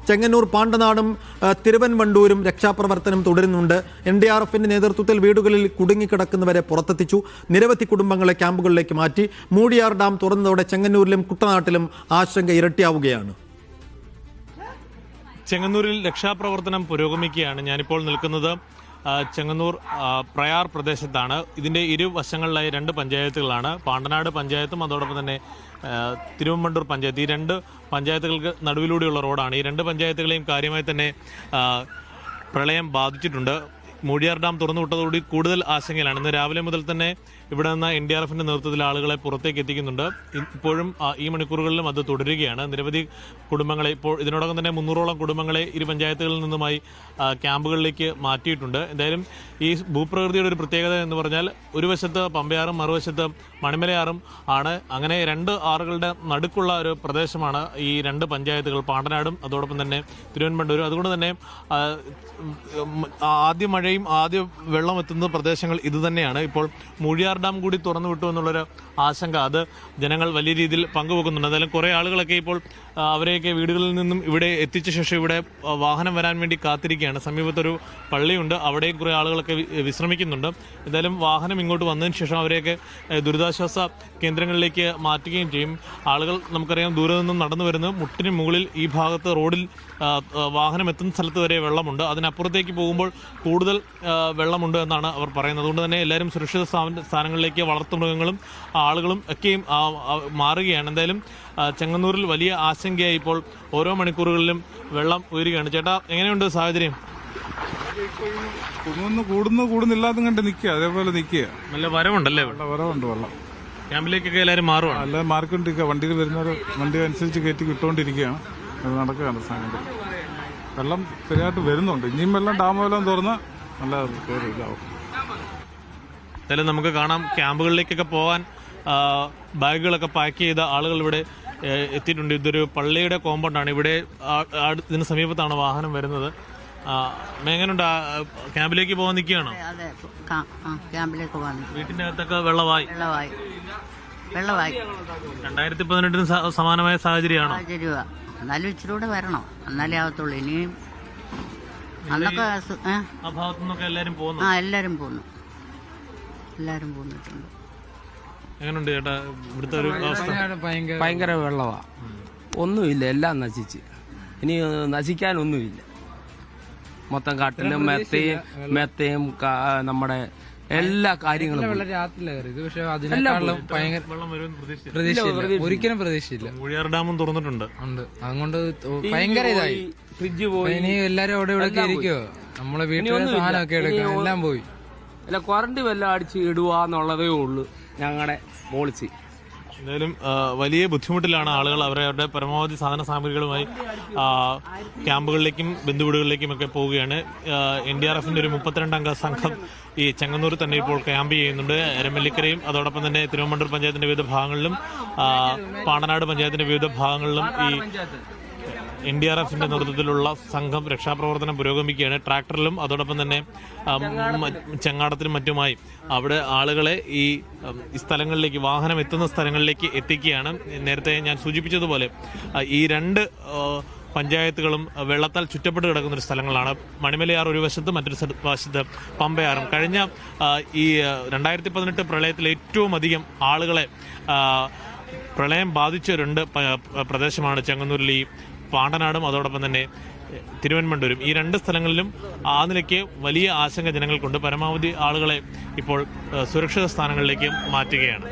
ചെങ്ങന്നൂർ പാണ്ടനാടും തിരുവൻവണ്ടൂരും രക്ഷാപ്രവർത്തനം തുടരുന്നുണ്ട്. NDRFന്റെ നേതൃത്വത്തിൽ വീടുകളിൽ കുടുങ്ങിക്കിടക്കുന്നവരെ പുറത്തെത്തിച്ചു. നിരവധി കുടുംബങ്ങളെ ക്യാമ്പുകളിലേക്ക് മാറ്റി. മൂഴിയാർ ഡാം തുറന്നതോടെ ചെങ്ങന്നൂരിലും കുട്ടനാട്ടിലും ആശങ്ക ഇരട്ടിയാവുകയാണ്. ചെങ്ങന്നൂരിൽ രക്ഷാപ്രവർത്തനം പുരോഗമിക്കുകയാണ്. ഞാനിപ്പോൾ നിൽക്കുന്നത് ചെങ്ങന്നൂർ പ്രയാർ പ്രദേശത്താണ്. ഇതിൻ്റെ ഇരുവശങ്ങളിലായി 2 പഞ്ചായത്തുകളാണ്. പാണ്ടനാട് പഞ്ചായത്തും അതോടൊപ്പം തന്നെ തിരുവമ്പണ്ടൂർ പഞ്ചായത്ത്. ഈ 2 പഞ്ചായത്തുകൾക്ക് നടുവിലൂടെയുള്ള റോഡാണ്. ഈ 2 പഞ്ചായത്തുകളെയും കാര്യമായി തന്നെ പ്രളയം ബാധിച്ചിട്ടുണ്ട്. മൂഴിയാർ ഡാം തുറന്നുവിട്ടതോടുകൂടി കൂടുതൽ ആശങ്കയിലാണ്. ഇന്ന് രാവിലെ മുതൽ തന്നെ ഇവിടെ നിന്ന് NDRFന്റെ നേതൃത്വത്തിൽ ആളുകളെ പുറത്തേക്ക് എത്തിക്കുന്നുണ്ട്. ഇപ്പോഴും ഈ മണിക്കൂറുകളിലും അത് തുടരുകയാണ്. നിരവധി കുടുംബങ്ങളെ ഇപ്പോൾ ഇതിനോടകം തന്നെ 300ഓളം കുടുംബങ്ങളെ ഇരു പഞ്ചായത്തുകളിൽ നിന്നുമായി ക്യാമ്പുകളിലേക്ക് മാറ്റിയിട്ടുണ്ട്. എന്തായാലും ഈ ഭൂപ്രകൃതിയുടെ ഒരു പ്രത്യേകത എന്ന് പറഞ്ഞാൽ ഒരു വശത്ത് പമ്പയാറും മറുവശത്ത് മണിമലയാറും ആണ്. അങ്ങനെ 2 ആറുകളുടെ നടുക്കുള്ള ഒരു പ്രദേശമാണ് ഈ 2 പഞ്ചായത്തുകൾ, പാണ്ടനാടും അതോടൊപ്പം തന്നെ തിരുവൻവണ്ടൂരും. അതുകൊണ്ട് തന്നെ ആദ്യ മഴയും ആദ്യ വെള്ളം എത്തുന്ന പ്രദേശങ്ങൾ ഇതുതന്നെയാണ്. ഇപ്പോൾ മൂഴിയാർ ഡാം കൂടി തുറന്നു വിട്ടു എന്നുള്ളൊരു ആശങ്ക അത് ജനങ്ങൾ വലിയ രീതിയിൽ പങ്കുവെക്കുന്നുണ്ട്. എന്തായാലും കുറേ ആളുകളൊക്കെ ഇപ്പോൾ അവരെയൊക്കെ വീടുകളിൽ നിന്നും ഇവിടെ എത്തിച്ച ശേഷം ഇവിടെ വാഹനം വരാൻ വേണ്ടി കാത്തിരിക്കുകയാണ്. സമീപത്തൊരു പള്ളിയുണ്ട്, അവിടെയും കുറേ ആളുകളൊക്കെ വിശ്രമിക്കുന്നുണ്ട്. എന്തായാലും വാഹനം ഇങ്ങോട്ട് വന്നതിന് ശേഷം അവരെയൊക്കെ ദുരിതാശ്വാസ കേന്ദ്രങ്ങളിലേക്ക് മാറ്റുകയും ചെയ്യും. ആളുകൾ നമുക്കറിയാം ദൂരെ നിന്നും നടന്നു വരുന്നത് മുട്ടിന് മുകളിൽ ഈ ഭാഗത്ത് റോഡിൽ വാഹനം എത്തുന്ന സ്ഥലത്ത് വരെ വെള്ളമുണ്ട്. അതിനപ്പുറത്തേക്ക് പോകുമ്പോൾ കൂടുതൽ വെള്ളമുണ്ട് എന്നാണ് അവർ പറയുന്നത്. അതുകൊണ്ട് തന്നെ എല്ലാവരും സുരക്ഷിത സ്ഥാനങ്ങളിലേക്ക് വളർത്തുമൃഗങ്ങളും ആളുകളും ഒക്കെയും മാറുകയാണ്. എന്തായാലും ചെങ്ങന്നൂരിൽ വലിയ ആശങ്കയായി ഇപ്പോൾ ഓരോ മണിക്കൂറുകളിലും വെള്ളം ഉയരുകയാണ്. ചേട്ടാ, എങ്ങനെയുണ്ട് സാഹചര്യം? കൂടുന്നില്ലാതും കണ്ട് നിൽക്കുക, അതേപോലെ നിൽക്കുക. നല്ല വരവുണ്ടല്ലേ? വരവുണ്ട് വെള്ളം. ക്യാമ്പിലേക്കൊക്കെ എല്ലാവരും മാറുവാണ്. എല്ലാവരും മാറിക്കൊണ്ടിരിക്കുക. വണ്ടിയിൽ വരുന്നവർ വണ്ടി അനുസരിച്ച് കയറ്റി കിട്ടുകൊണ്ടിരിക്കുകയാണ്. അത് നടക്കുകയാണ് സാധനം. വെള്ളം ശരിയായിട്ട് വരുന്നുണ്ട്. ഇനിയും വെള്ളം ഡാമെല്ലാം തുറന്ന് നല്ല ഇതാവും. എന്തായാലും നമുക്ക് കാണാം ക്യാമ്പുകളിലേക്കൊക്കെ പോകാൻ ബാഗുകളൊക്കെ പാക്ക് ചെയ്ത ആളുകൾ ഇവിടെ എത്തിയിട്ടുണ്ട്. ഇതൊരു പള്ളിയുടെ കോമ്പൗണ്ടാണ്. ഇവിടെ ഇതിന് സമീപത്താണ് വാഹനം വരുന്നത്. എങ്ങനെയുണ്ട്? ക്യാമ്പിലേക്ക് പോകാൻ നിൽക്കുകയാണോ? ക്യാമ്പിലേക്ക് പോകാൻ. വീട്ടിന്റെ അകത്തൊക്കെ വെള്ളമായി. 2018 സമാനമായ സാഹചര്യമാണോ? എന്നാലും ഇച്ചിരി കൂടെ വരണം, എന്നാലേ ആവത്തുള്ളൂ. ഇനിയും അന്നൊക്കെ ആ ഭാഗത്തു നിന്നൊക്കെ എല്ലാവരും പോകുന്നു. എല്ലാവരും പോന്നിട്ടുണ്ട്. എങ്ങനെയുണ്ട് ചേട്ടാ ഇവിടുത്തെ ഒരു അവസ്ഥ? ഭയങ്കര വെള്ളമാ. ഒന്നുമില്ല, എല്ലാം നശിച്ച്. ഇനി നശിക്കാനൊന്നുമില്ല. മൊത്തം കാട്ടിലും മെത്തയും നമ്മുടെ എല്ലാ കാര്യങ്ങളും ഒരിക്കലും പ്രതീക്ഷയില്ല. മൂഴിയാർ ഡാമും തുറന്നിട്ടുണ്ട്. അതുകൊണ്ട് ഭയങ്കര ഇതായി. ഫ്രിഡ്ജ് പോയി. ഇനി എല്ലാരും അവിടെ ഇവിടെ ഇരിക്കുവോ? നമ്മളെ വീട്ടിലെ സാധനമൊക്കെ എടുക്കണം, എല്ലാം പോയി. അല്ല, കറണ്ട് വല്ല അടിച്ച് ഇടുവാന്നുള്ളതേ ഉള്ളു ഞങ്ങളുടെ പോളിസി. എന്തായാലും വലിയ ബുദ്ധിമുട്ടിലാണ് ആളുകൾ. അവരുടെ പരമാവധി സാധന സാമഗ്രികളുമായി ക്യാമ്പുകളിലേക്കും ബന്ധുവീടുകളിലേക്കും ഒക്കെ പോവുകയാണ്. NDRFന്റെ ഒരു 32 അംഗ സംഘം ഈ ചെങ്ങന്നൂർ തന്നെ ഇപ്പോൾ ക്യാമ്പ് ചെയ്യുന്നുണ്ട്. എരമല്ലിക്കരയും അതോടൊപ്പം തന്നെ തിരുവമ്പണ്ടൂർ പഞ്ചായത്തിന്റെ വിവിധ ഭാഗങ്ങളിലും പാണ്ടനാട് പഞ്ചായത്തിന്റെ വിവിധ ഭാഗങ്ങളിലും ഈ NDRFന്റെ നേതൃത്വത്തിലുള്ള സംഘം രക്ഷാപ്രവർത്തനം പുരോഗമിക്കുകയാണ്. ട്രാക്ടറിലും അതോടൊപ്പം തന്നെ ചെങ്ങാടത്തിലും മറ്റുമായി അവിടെ ആളുകളെ ഈ സ്ഥലങ്ങളിലേക്ക്, വാഹനം എത്തുന്ന സ്ഥലങ്ങളിലേക്ക് എത്തിക്കുകയാണ്. നേരത്തെ ഞാൻ സൂചിപ്പിച്ചതുപോലെ ഈ 2 പഞ്ചായത്തുകളും വെള്ളത്താൽ ചുറ്റപ്പെട്ട് കിടക്കുന്ന ഒരു സ്ഥലങ്ങളാണ്. മണിമലയാർ ഒരു വശത്ത്, മറ്റൊരു വശത്ത് പമ്പയാറും. കഴിഞ്ഞ ഈ 2018 പ്രളയത്തിൽ ഏറ്റവും അധികം ആളുകളെ പ്രളയം ബാധിച്ച 2 പ്രദേശമാണ് ചെങ്ങന്നൂരിൽ ഈ പാണ്ടനാടും അതോടൊപ്പം തന്നെ തിരുവൻവണ്ടൂരും. ഈ 2 സ്ഥലങ്ങളിലും ആ നിലയ്ക്ക് വലിയ ആശങ്ക ജനങ്ങൾക്കുണ്ട്. പരമാവധി ആളുകളെ ഇപ്പോൾ സുരക്ഷിത സ്ഥാനങ്ങളിലേക്ക് മാറ്റുകയാണ്.